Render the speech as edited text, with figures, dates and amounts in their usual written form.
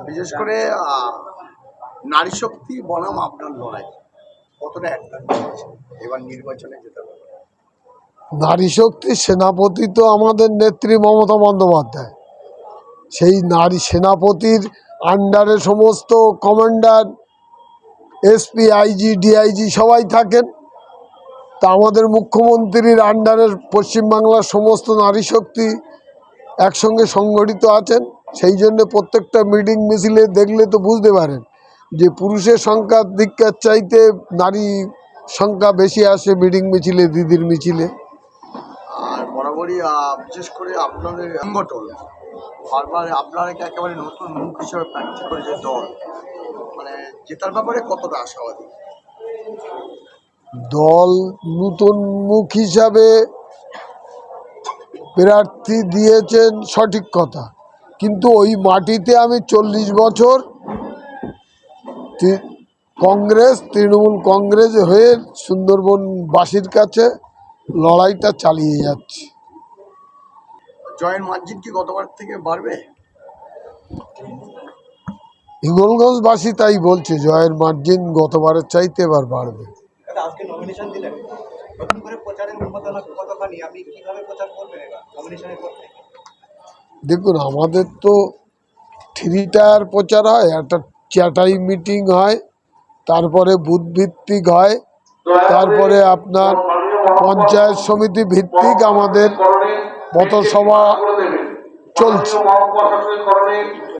বিশেষ করে নারী শক্তি বনাম আপনার লড়াই কতটা একটা এবার নির্বাচনে যেতে পারে? নারী শক্তি সেনাপতি তো আমাদের নেত্রী মমতা বন্দ্যোপাধ্যায়। সেই নারী সেনাপতির আন্ডারে সমস্ত কমান্ডার, এসপি, আইজি, ডিআইজি সবাই থাকেন। তা আমাদের মুখ্যমন্ত্রীর আন্ডারে পশ্চিমবাংলার সমস্ত নারী শক্তি একসঙ্গে সংগঠিত আছেন। সেই জন্য প্রত্যেকটা মিটিং মিছিলে দেখলে তো বুঝতে পারেন যে পুরুষের সংখ্যার দিককার চাইতে নারী সংখ্যা বেশি আসে মিটিং মিছিলে, দিদির মিছিলে। আর বরাবরই বিশেষ করে আপনাদের সংগঠন বারবার আপনারাকে একেবারে নতুন মুখ হিসেবে প্রার্থী করে যে দল, মানে জেতার ব্যাপারে কতটা আশাবাদী? দল নতুন মুখ হিসাবে প্রার্থী দিয়েছেন সঠিক কথা, কিন্তু ওই মাটিতে আমি 40 বছর কংগ্রেস, তৃণমূল কংগ্রেস হয়ে সুন্দরবনবাসীর কাছে লড়াইটা চালিয়ে যাচ্ছি। জয়ের মার্জিন কি গতবার থেকে বাড়বে? হিঙ্গলগঞ্জবাসী তাই বলছে, জয়ের মার্জিন গতবারের চাইতে এবার বাড়বে। আজকে নমিনেশন দিলেন, নতুন করে প্রচারের উন্মাদনা কতখানি, আপনি কিভাবে প্রচার করবেন এবার নমিনেশনের পর থেকে? দেখুন, আমাদের তো 3 টায়ার প্রচার হয়, একটা চ্যাটাই মিটিং হয়, তারপরে বুথ ভিত্তিক হয়, তারপরে আপনার পঞ্চায়েত সমিতি ভিত্তিক আমাদের পথসভা চলছে।